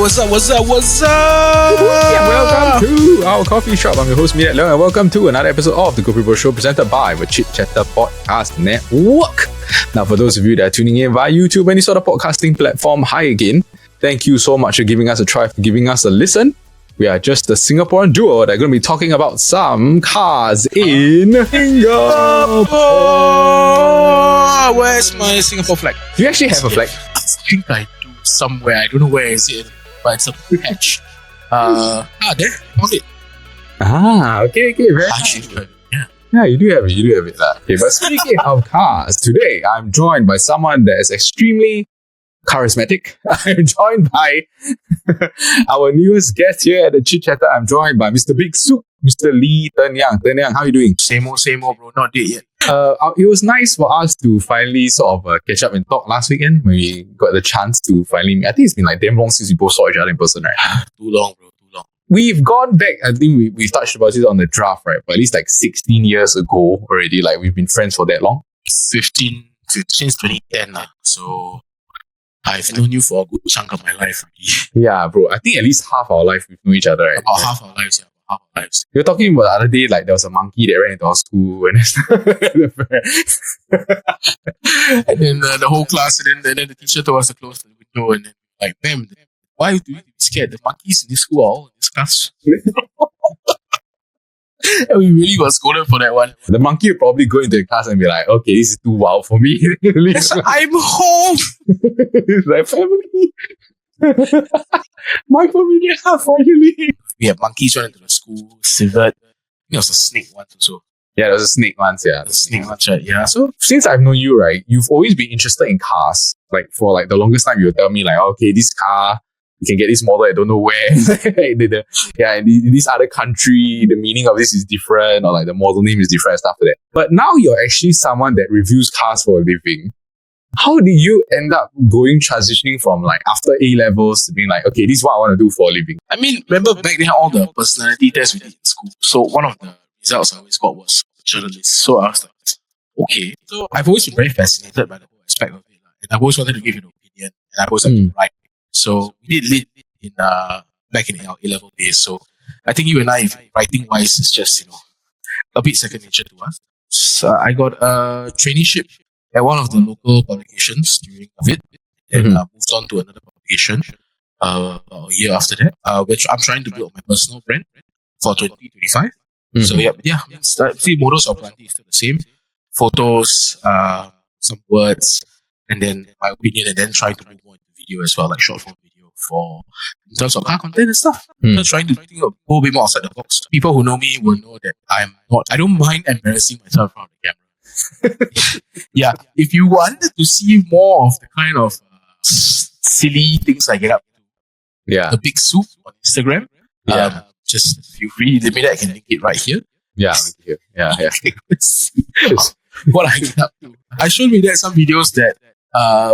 what's up? Yeah, welcome to our coffee shop. I'm your host, Mia Leong, and welcome to another episode of the KopiBros Show presented by the Chit Podcast Network. Now, for those of you that are tuning in via YouTube, any sort of podcasting platform, hi again. Thank you so much for giving us a try, for giving us a listen. We are just a Singaporean duo that are going to be talking about some cars in Singapore. Where's my Singapore flag? Do you actually have a flag? I think I do somewhere. I don't know where is it, but it's a patch. There, found it. Okay, very Actually, Yeah, you do have it. Okay, but speaking of cars, today I'm joined by someone that is extremely charismatic. I'm joined by our newest guest here at the Chit Chatter. I'm joined by Mr. Big Soup, Mr. Lee Ten Yang. Ten Yang, how are you doing? Same old, bro. Not dead yet. It was nice for us to finally sort of catch up and talk last weekend when we got the chance to finally meet. I think it's been like damn long since we both saw each other in person, right? Too long, bro. Too long. We've gone back, I think we touched about it on the draft, right? But at least like 16 years ago already, like we've been friends for that long. 15 since 2010. So I've known you for a good chunk of my life already. Yeah, bro. I think at least half our life we've known each other, right? About half our lives, yeah. Half our lives. We were talking about the other day, like there was a monkey that ran into our school and and then the whole class, and then the teacher told us to close the window, and then like, ma'am, why do you be scared? The monkeys in this school are all in this class. And we really got scolded for that one. The monkey would probably go into the class and be like, okay, this is too wild for me. I'm home. It's like, family. My family, finally. We had monkeys running into the school, civet. I think there was a snake once or so. Yeah, there was a snake once, yeah. The snake once, right? Yeah. So since I've known you, right, you've always been interested in cars. Like for like the longest time, you would tell me like, okay, this car, you can get this model, I don't know where. In this other country, the meaning of this is different, or like the model name is different and stuff like that. But now you're actually someone that reviews cars for a living. How did you end up transitioning from like after A-levels to being like, okay, this is what I want to do for a living? I mean, remember back then all the personality tests we did in school. So one of the results I always got was journalist. So I was like, okay. So I've always been very fascinated by the whole aspect of it. And I've always wanted to give an opinion, and I've always wanted to write. So we did lit in back in our A-level days. So I think you and I, writing wise, is just, a bit second nature to us. So I got a traineeship at one of the local publications during COVID, and moved on to another publication a year after that, which I'm trying to build my personal brand for 2025. So see, modus operandi is still the same. Photos, some words, and then my opinion, and then trying to move more into video as well, like short form video in terms of car content and stuff. Just trying to think of go a bit more outside the box. People who know me will know that I don't mind embarrassing myself in front of the camera. Yeah, if you wanted to see more of the kind of silly things I get up to, the Big Soup on Instagram, just feel free. Let me I can link it right here. Yeah. Let's see what I get up to. I showed me that some videos that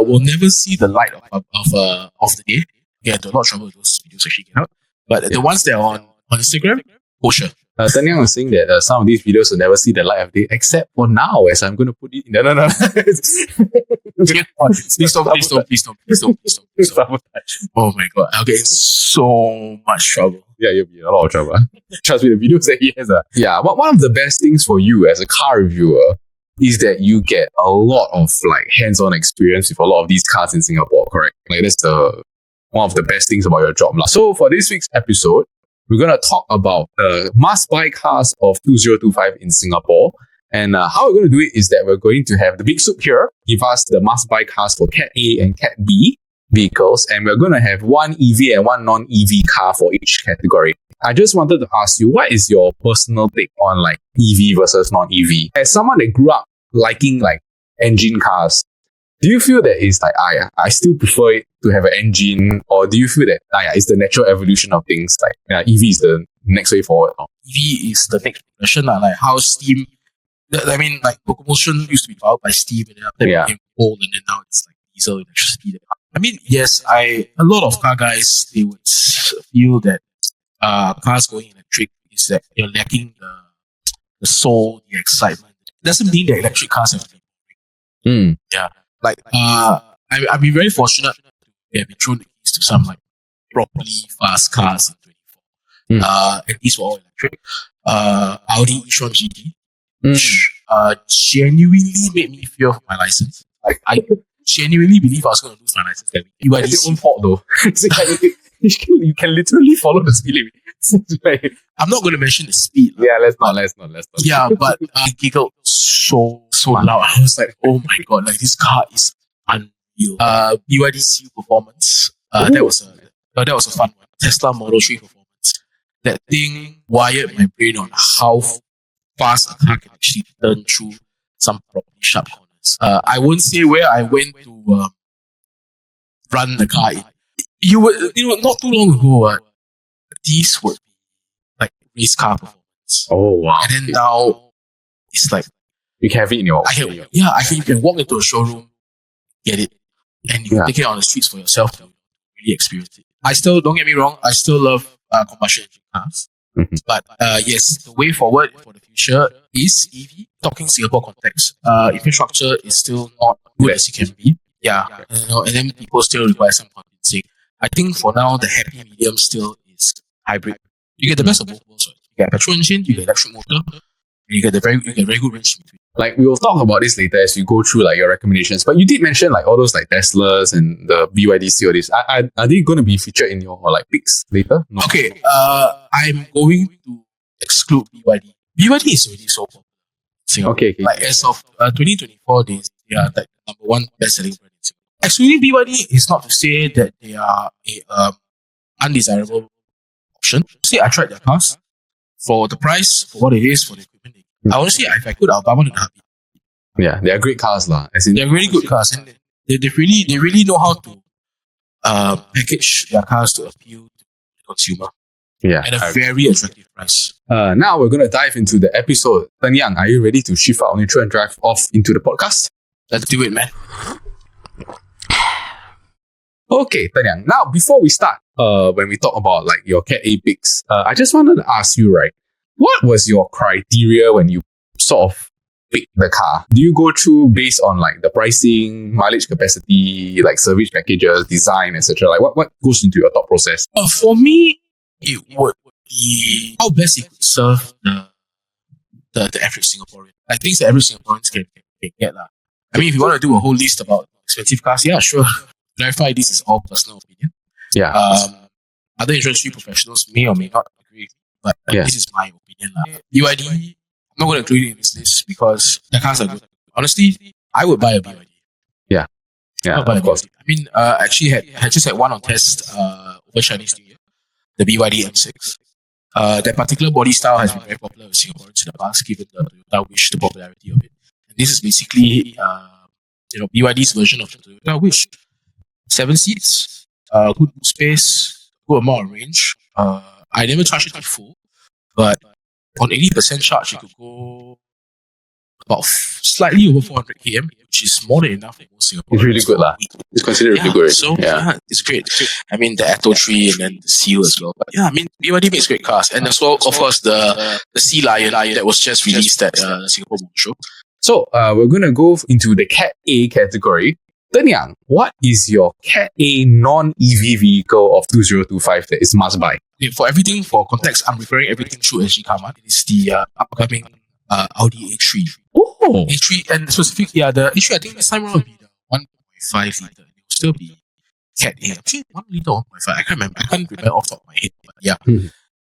will never see the light of the day. Get a lot of trouble with those videos actually get out. But the ones that are on Instagram, oh sure. Ten Yang was saying that some of these videos will never see the light of day, except for now, as I'm going to put it in. No. Please don't. Oh my god, I'll get in so much trouble. Yeah, you'll be in a lot of trouble. Trust me, the videos that he has. One of the best things for you as a car reviewer is that you get a lot of like hands-on experience with a lot of these cars in Singapore, correct? Like that's one of the best things about your job. So for this week's episode, we're going to talk about the must-buy cars of 2025 in Singapore. And how we're going to do it is that we're going to have the Big Soup here give us the must-buy cars for Cat A and Cat B vehicles. And we're going to have one EV and one non-EV car for each category. I just wanted to ask you, what is your personal take on like EV versus non-EV? As someone that grew up liking like engine cars, do you feel that it's like, I still prefer it to have an engine, or do you feel that it's the natural evolution of things? Like EV is the next way forward. EV is the next progression, like how steam. I mean, like locomotion used to be powered by steam, and then after it became coal, and then now it's like diesel electricity. I mean, yes, a lot of car guys, they would feel that cars going electric is that you're lacking the soul, the excitement. It doesn't mean that electric cars have to be. Yeah. Like, I've been very fortunate to have been thrown the keys to some like properly fast cars in 24. And these were all electric. Audi e-tron GT, which genuinely made me fear for my license. Like, I genuinely believe I was going to lose my license. It's your own fault though. You can literally follow the speed limit. I'm not going to mention the speed. Yeah, let's not. Yeah, but I giggled so loud. I was like, oh my god, like this car is unreal. BYD CU performance. That was a fun one. Tesla Model 3 performance. That thing wired my brain on how fast a car can actually turn through some properly sharp corners. I won't say where I went to run the car in. Not too long ago, these would be like race car performance. Oh wow! And then now it's like you can have it in your. You can walk into a showroom, get it, and you can take it on the streets for yourself to really experience it. Don't get me wrong, I still love combustion engine cars. But yes, the way forward for the future is EV. Talking Singapore context, infrastructure is still not good as it can be. Yeah, and then people still require some convincing. I think for now, the happy medium still is hybrid. You get the best of both worlds. Right? You get a petrol engine, you get electric motor, and you get very good range between. Like we will talk about this later as we go through like your recommendations. But you did mention like all those like Teslas and the BYD CODs. Are they going to be featured in your like picks later? No. Okay, I'm going to exclude BYD. BYD is already so popular. Singapore. Okay. Like as of 2024, they are like number one best-selling brand in Singapore. Excluding BYD is not to say that they are a undesirable option. See, I tried their cars for the price, for what it is, for the equipment. I honestly, if I could, I'll buy one in a heartbeat. Yeah, they are great cars, lah. They're really good cars, and they really know how to package their cars to appeal to the consumer. Yeah, at a very attractive price. Now we're going to dive into the episode. Tan Yang, are you ready to shift our neutral and drive off into the podcast? Let's do it, man. Okay, Tan Yang. Now, before we start, when we talk about like your Cat A picks, I just wanted to ask you, right? What was your criteria when you sort of pick the car? Do you go through based on like the pricing, mileage capacity, like service packages, design, etc.? Like what goes into your thought process? For me, it would be how best it could serve the average Singaporean. Like things that average Singaporeans can get. I mean, if you want to do a whole list about expensive cars, yeah, sure. Clarify this is all personal opinion. Yeah. Other industry professionals may or may not agree, but this is my opinion. BYD, I'm not going to include it in this list because the cars are good. Honestly, I would buy a BYD. Yeah, of course. I mean, actually had just had one on test over Chinese New Year, the BYD M6. That particular body style has been very popular with Singaporeans in the past, given the Toyota Wish, the popularity of it. And this is basically BYD's version of the Toyota Wish. 7 seats, good boot space, good amount of range. I never charged it to full, but on 80% charge, it could go about slightly over 400 km, which is more than enough for most Singaporeans. It's really good, lah. It's considered really good. So it's great. I mean, the Atto 3 and then the Seal as well. But yeah, I mean, BYD makes great cars, and as well, of course, the Sea Lion that was just released at Singapore Motor Show. So we're gonna go into the Cat A category. Tan Yang, what is your Cat A non-EV vehicle of 2025 that is must buy? For everything, for context, I'm referring everything through SG Karma. It is the upcoming Audi A3. Oh, A3, and specifically, the A3, I think this time around will be the 1.5 litre. It will still be Cat A. Actually, 1 litre or 1.5. I can't remember. I can't remember off the top of my head. But yeah,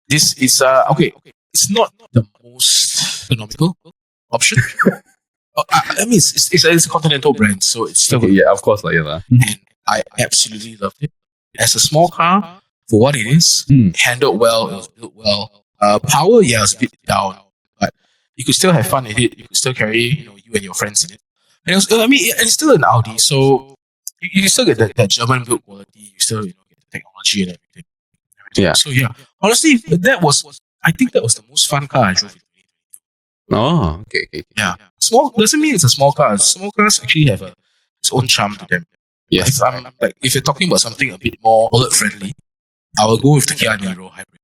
this is okay. It's not the most economical option. I mean, it's a continental brand, so it's still yeah, of course, and I absolutely loved it. As a small car, for what it is, handled well, it was built well. Power, it was a bit down, but you could still have fun in it. You could still carry, you and your friends in it. And it was, and it's still an Audi, so you still get that German build quality. You still, get the technology and everything. Yeah. So yeah, honestly, I think that was the most fun car I drove in. Oh, okay. Yeah. Small doesn't mean it's a small car. Small cars actually have its own charm to them. Yes. If you're talking about something a bit more bullet friendly, I will go with the Kia Niro hybrid.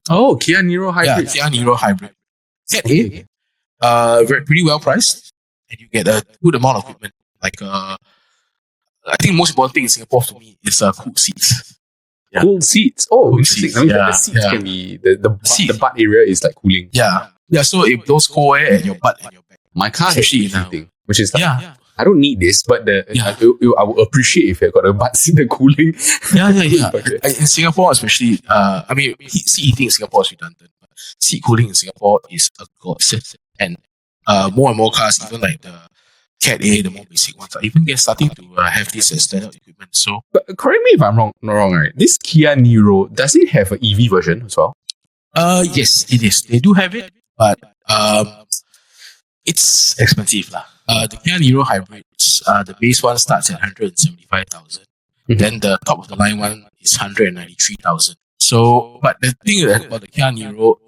Oh, Kia Niro hybrid. Yeah, Kia Niro hybrid. Cat A, pretty well priced, and you get a good amount of equipment. Like I think the most important thing in Singapore to me is cool seats. Cool seats. Oh, Cool interesting. seats, I mean, yeah, the seats yeah. can be the butt area is like cooling. Yeah. So if those cold air at your butt and your back. My car has Especially the now. heating, which is like, Yeah. I don't need this, but I would appreciate if I got a butt seat, the cooling. Yeah. Okay. In Singapore, especially, seat heating in Singapore is redundant. But seat cooling in Singapore is a godsend. And more and more cars, even like the Cat A, the more basic ones, are even starting to have this as standard equipment. So, But correct me if I'm not wrong, right? This Kia Niro, does it have an EV version as well? yes, it is. They do have it, but it's expensive lah. The Kia Niro hybrids, the base one starts at 175,000. Then the top of the line one is 193,000. So, but the thing about the Kia Niro,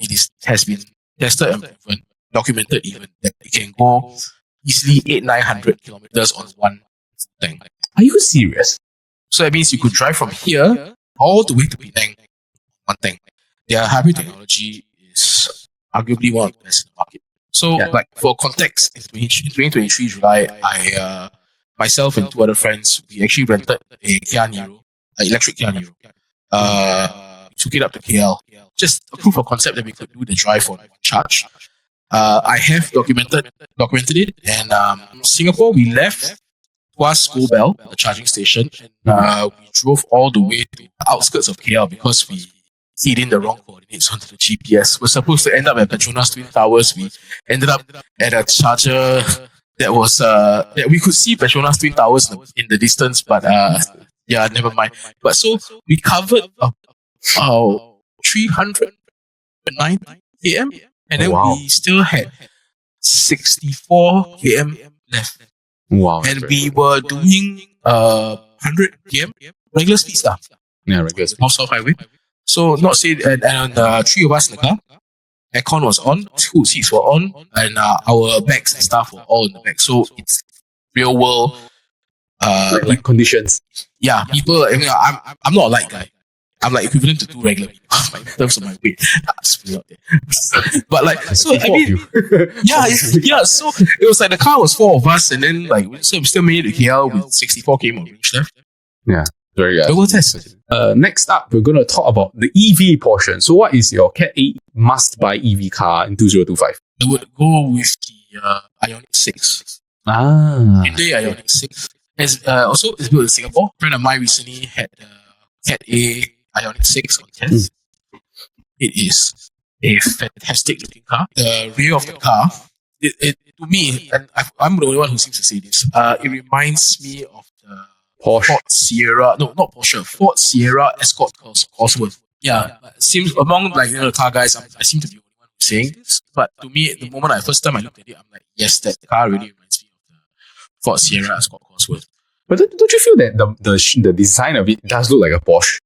has been tested and proven, documented even, that it can go easily 800-900 kilometers on one tank. Are you serious? So that means you could drive from here all the way to Penang, one tank. Their hybrid technology is arguably one of the best in the market. So, like for context, in 2023 July, I myself and two other friends, we actually rented a Kia Niro, an electric Kia Niro. Took it up to KL, just a proof of concept that we could do the drive on one charge. I have documented it, and Singapore, we left Tuas School Bell, the charging station, and we drove all the way to the outskirts of KL because we keyed in the wrong coordinates onto the GPS. We're supposed to end up at Petronas Twin Towers. We ended up at a charger that was that we could see Petronas Twin Towers in the distance, but never mind. But so we covered 309 km, and then we still had 64 km left. Wow. And we were doing 100 km regular speed stuff. Yeah, regular speed. North South Highway. So not say, and three of us in the car. Aircon was on, two seats were on, and our bags and stuff were all in the back. So it's real world. Like conditions. Yeah, people. I mean, I'm not a light guy. I'm like equivalent to two regular people in terms of my weight. Just put it out there. But like, so I mean, So it was like the car was four of us, and then like, so we still made it to KL with 64 km of range left. Yeah, very good. So we'll test. Next up, we're going to talk about the EV portion. So, what is your Cat 8 must-buy EV car in 2025? I would go with the Ioniq 6. Hyundai Ioniq 6. Also, it's built in Singapore. A friend of mine recently had the Cat A Ioniq 6 on test. It is a fantastic looking car. The rear of the car, it to me, and I'm the only one who seems to say this, it reminds me of the Porsche. Ford Sierra, no, not Porsche, Ford Sierra Escort Cosworth. Yeah, seems among the car guys, I seem to be the only one who's saying this. But to me, the moment first time I looked at it, I'm like, yes, that car really reminds me of the Ford Sierra Escort Cosworth. But don't you feel that the design of it does look like a Porsche?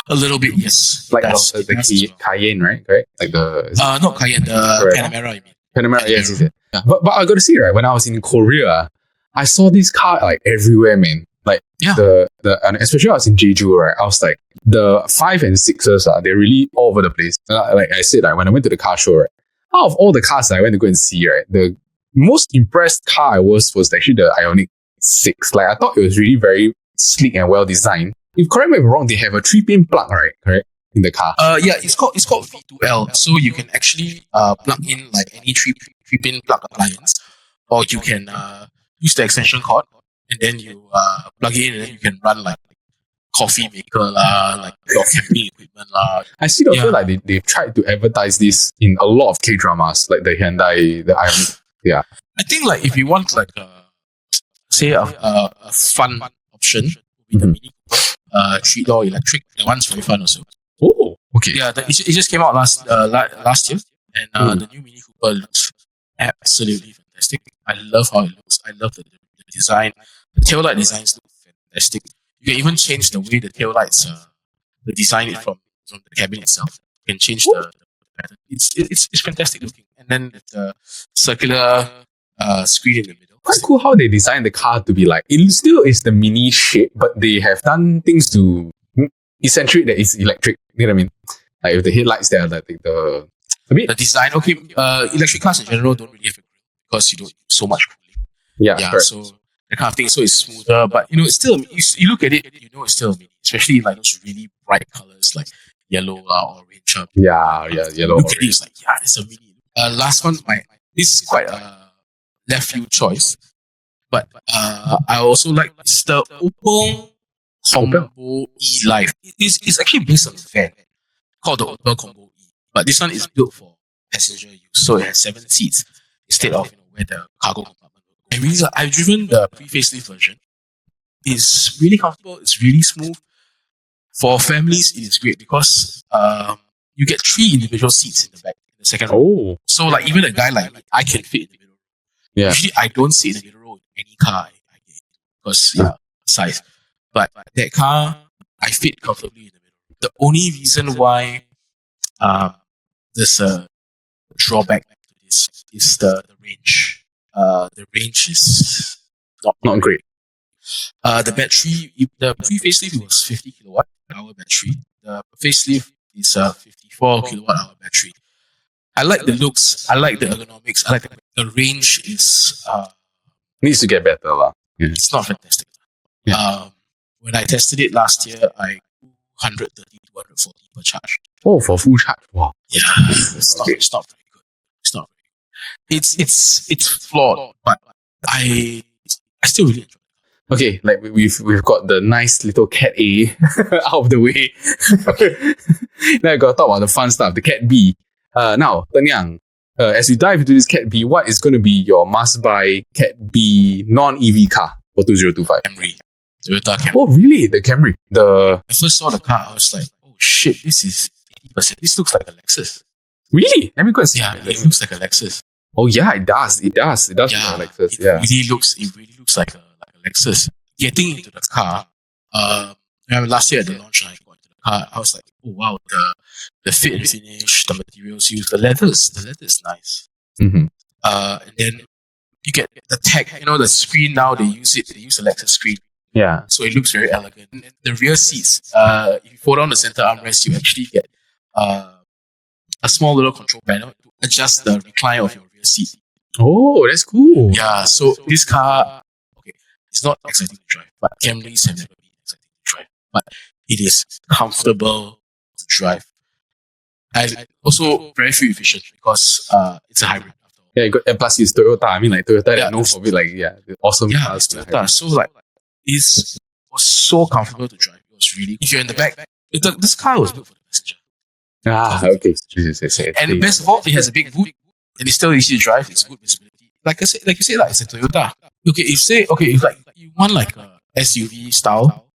A little bit, yes. Like the Cayenne, right? Correct? Like the not Cayenne, the Panamera, I mean. Panamera, yes. Yeah. But I got to say, right, when I was in Korea, I saw this car like everywhere, man. Like and especially when I was in Jeju, right? I was like, the 5 and 6s, they're really all over the place. Like I said, when I went to the car show, right, out of all the cars I went to go and see, right, the most impressed car I was actually the Ioniq 6. Like I thought it was really very sleek and well designed. If correct me if I'm wrong, they have a 3-pin plug, right? Correct? In the car. It's called V2L. So you can actually plug in like any 3-pin plug appliance, or you can use the extension cord, and then you plug it in, and then you can run like coffee maker like your camping equipment I see also like they've tried to advertise this in a lot of K-dramas, like the Hyundai, the Ioniq. Yeah. I think like if you want like a fun option, with the Mini Cooper, 3-door electric, that one's very fun also. Oh, okay. Yeah, it just came out last year, and the new Mini Cooper looks absolutely fantastic. I love how it looks. I love the design. The taillight designs look fantastic. You can even change the way the taillights design it from the cabin itself. You can change the pattern. It's fantastic looking. And then the circular screen in the middle. Quite cool how they designed the car to be like, it still is the mini shape, but they have done things to accentuate that it's electric. You know what I mean? Like with the headlights there, like the design. Okay, electric cars in general don't really have a grill because you don't use so much cooling. Yeah. So that kind of thing. So it's smoother, but it's still, you look at it, it's still a mini, especially like those really bright colors like yellow or orange. Yellow. Look at it, it's like, yeah, it's a mini. Last one, this is quite a left field choice, but I also like it's the Opel Combo E Life. It's actually based on a van called the Opel Combo E, but this one is built for passenger use, so it has 7 seats instead of where the cargo compartment. And really, I've driven the pre-facelift version. It's really comfortable. It's really smooth. For families, it is great because you get 3 individual seats in the back, in the second row. Oh. So like even a guy like me, I can fit in the middle row. Yeah. Usually I don't sit in the middle row in any car I get because size. But that car, I fit comfortably in the middle. The only reason why there's a drawback to this is the range. The range is Not great. the battery, the pre-facelift was 50 kilowatt hour battery. The facelift is a 54 kilowatt hour battery. I like the looks. I like the ergonomics. I like the range is Needs to get better, lah. Yeah. it's not fantastic. Yeah. When I tested it last year, I 130 to 140 per charge. Oh, for full charge. Wow. Yeah, it's not very good. It's not very good. It's flawed, but I still really enjoy it. Okay, like we've got the nice little Cat A out of the way. Now I got to talk about the fun stuff, the Cat B. Now, Tân Yang, as you dive into this Cat B, what is going to be your must-buy Cat B non-EV car for 2025? Camry, Toyota Camry. Oh, really? The Camry? I first saw the car, I was like, oh shit, this is 80%. This looks like a Lexus. Really? Let me go and see. Yeah, it looks like a Lexus. Oh yeah, it does. It does. It does look like a Lexus. Yeah. It really looks like a Lexus. Getting into the car, last year at the launch, I got into the car. I was like, oh wow, the fit and finish, the materials used, the leather is nice. Mm-hmm. And then you get the tech, the screen now they use the Lexus screen. Yeah. So it looks very elegant. And the rear seats, if you fold down the center armrest, you actually get a small little control panel to adjust the recline of your rear seat. Oh, that's cool. Yeah, so this car, it's not exciting to drive, but Camrys have never been exciting to drive. But it is comfortable to drive. And also very fuel efficient because it's a hybrid. After all. Yeah, you got, and plus it's Toyota. I mean, like Toyota, they know for it, like, awesome Yeah, cars. it's Toyota. So like, it was so comfortable to drive. It was really, if you're in the back, this car was built for the passenger. Okay. And best of all, it has a big boot and it's still easy to drive. It's good visibility. Like you say, like it's a Toyota. Okay, if like you want like a SUV style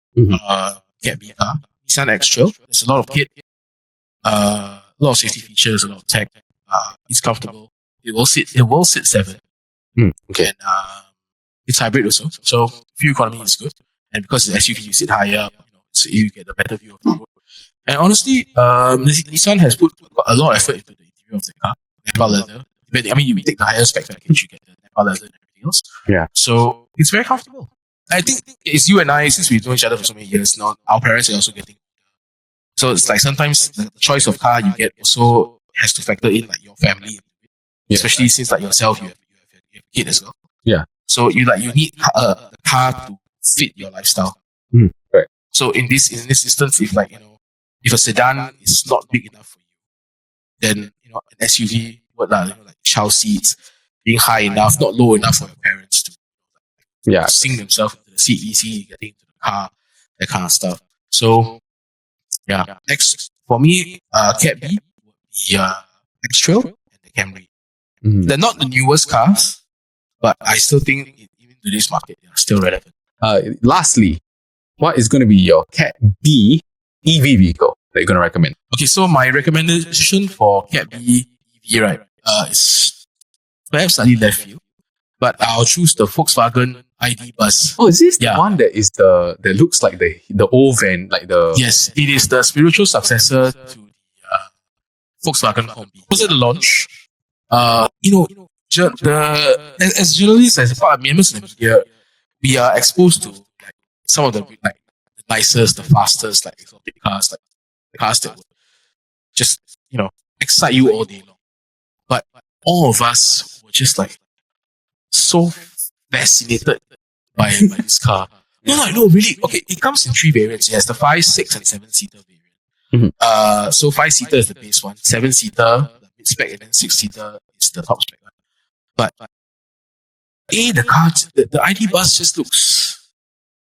Cat B car, Nissan X-Trail, there's a lot of kit, a lot of safety features, a lot of tech. It's comfortable. It will sit 7. Okay. And it's hybrid also. So fuel economy is good. And because it's SUV, you sit higher, so you get a better view of the road. And honestly, Nissan has put a lot of effort into the interior of the car. Nappa leather. I mean, you take the higher spec package, you get the Nappa leather and everything else. Yeah. So it's very comfortable. I think it's you and I, since we've known each other for so many years now, our parents are also getting older. So it's like sometimes the choice of car you get also has to factor in like your family. Yeah. Especially since like yourself, you have a kid as well. Yeah. So you need a car to fit your lifestyle. Right. So in this instance, if a sedan is not big enough for you, then an SUV like child seats, being high enough, not low enough for your parents to sink themselves into the seat easy, getting into the car, that kind of stuff. So next for me, Cat B would be X-Trail and the Camry. They're not the newest cars, but I still think even to this market, they are still relevant. Lastly, what is going to be your Cat B EV vehicle that you're going to recommend? Okay, so my recommendation for Cat B EV, right, is perhaps slightly left field, but I'll choose the Volkswagen ID Bus. Oh, is this the one that is that looks like the old van, like the... Yes, it is the spiritual successor to the Volkswagen Kombi. Was at the launch, as journalists, as part of members in the media, we are exposed to like some of the the nicest, the fastest, like exotic cars, like the cars that would just excite you all day long. But all of us were just like so fascinated by this car. No, really. Okay, it comes in 3 variants. It has the 5, 6, and 7-seater variant. So 5-seater is the base one, 7-seater, the mid spec, and then 6-seater is the top spec one. But the car, the ID bus just looks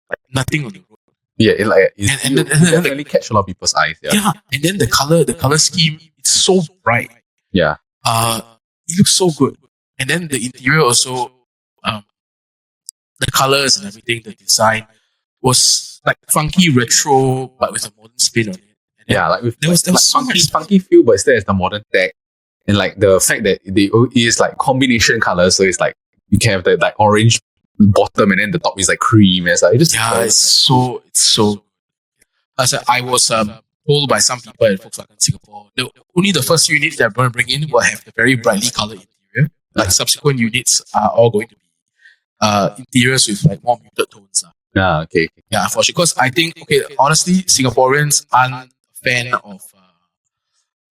like nothing on the road. Yeah, and then definitely catch a lot of people's eyes. Yeah, and then the color scheme, it's so bright. Yeah. It looks so good. And then the interior also, the colors and everything, the design was like funky retro, but with a modern spin on it. Yeah, like with there was so funky feel, but still has the modern tech. And like the fact that it is like combination colors, so it's like you can have the like orange bottom and then the top is like cream. It's like it's so. As I was told by some people at Volkswagen Singapore, only the first units they're going to bring in will have the very brightly colored interior. Like subsequent units are all going to be interiors with like more muted tones. Okay. Yeah, for sure. Because I think, honestly, Singaporeans aren't a fan of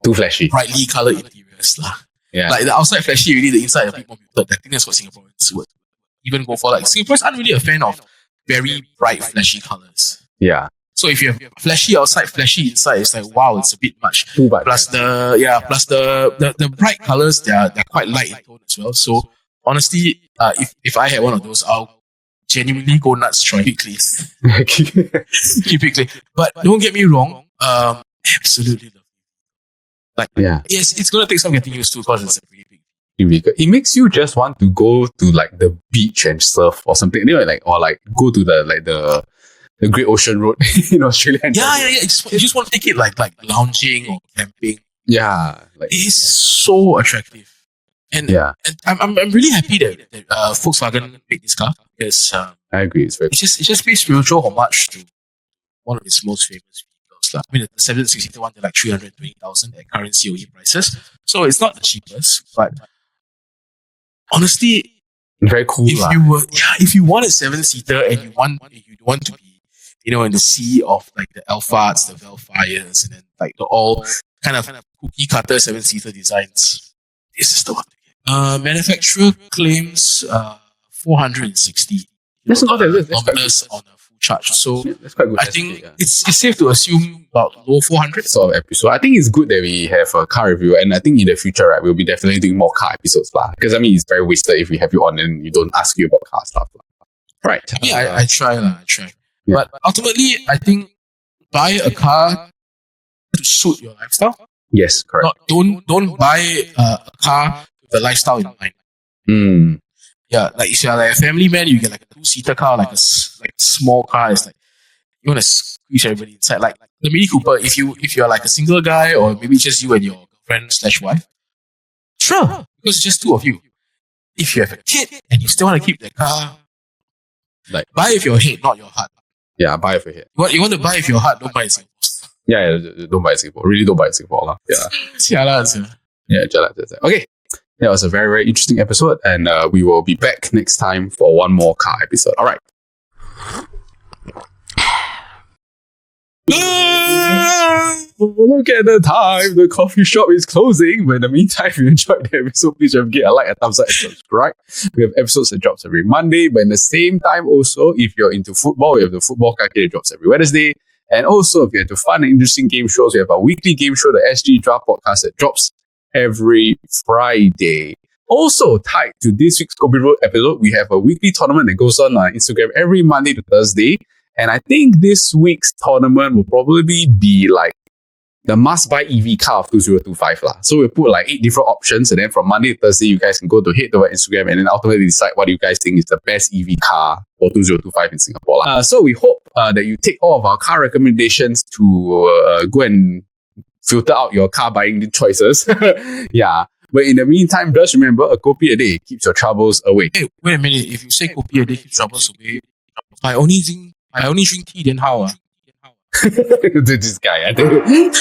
too flashy, brightly colored interiors. Yeah. Like the outside flashy, really, the inside a bit more muted. I think that's what Singaporeans would even go for. Like Singaporeans aren't really a fan of very bright, flashy colors. Yeah. So if you have flashy outside, flashy inside, it's like wow, it's a bit much. Too bright. Plus the bright colors, they're quite light in tone as well. So honestly, if I had one of those, I'll genuinely go nuts trying it clean. Keep it clean. But don't get me wrong, absolutely love it. Like yes, it's gonna take some getting used to because it's a pretty big. It makes you just want to go to like the beach and surf or something, or like go to the Great Ocean Road in Australia. Yeah. You just want to take it like lounging or camping. Yeah, like, it is so attractive. And I'm really happy that Volkswagen made this car because I agree. It's just pays spiritual homage to one of its most famous vehicles. I mean, the 760 one, they're like 320,000 at current COE prices. So it's not the cheapest, but honestly, very cool. If you want a 7-seater and you want to be, in the sea of like the Alphas, the Velfires, and then like the all kind of cookie cutter 7-seater designs, this is the one. Manufacturer claims 460. That's not that kilometers on a full charge. So that's quite good. I think it's safe to assume about low 400 sort of episode. I think it's good that we have a car review, and I think in the future, right, we'll be definitely doing more car episodes, because I mean it's very wasted if we have you on and you don't ask you about car stuff. Right. I try. Yeah. But ultimately, I think buy a car to suit your lifestyle. Yes, correct. Don't buy a car with the lifestyle in mind. Yeah, like if you're like a family man, you get like a 2-seater car, like a small car. It's like you want to squeeze everybody inside. Like the Mini Cooper, if you're like a single guy or maybe just you and your girlfriend/wife, sure, because it's just two of you. If you have a kid and you still want to keep the car, like buy with your head, not your heart. Yeah, buy with your head. You want to buy with your heart, don't buy in Singapore. Yeah, don't buy in Singapore. Really don't buy in Singapore. Yeah. Okay. That was a very, very interesting episode, and we will be back next time for one more car episode. All right. Look at the time. The coffee shop is closing. But in the meantime, if you enjoyed the episode, please give a like, a thumbs up, and subscribe. We have episodes that drops every Monday. But in the same time, also, if you're into football, we have the Football Kaki that drops every Wednesday. And also, if you're into fun and interesting game shows, we have our weekly game show, the SG Draft Podcast, that drops every Friday. Also tied to this week's KopiBros episode, we have a weekly tournament that goes on Instagram every Monday to Thursday. And I think this week's tournament will probably be like the must-buy EV car of 2025. So we'll put like 8 different options, and then from Monday to Thursday, you guys can go to head to our Instagram and then ultimately decide what you guys think is the best EV car for 2025 in Singapore. So we hope that you take all of our car recommendations to go and filter out your car buying choices. Yeah. But in the meantime, just remember, a kopi a day keeps your troubles away. Hey, wait a minute. If you say kopi a day keeps troubles away, I only drink tea, then how? This guy, I think.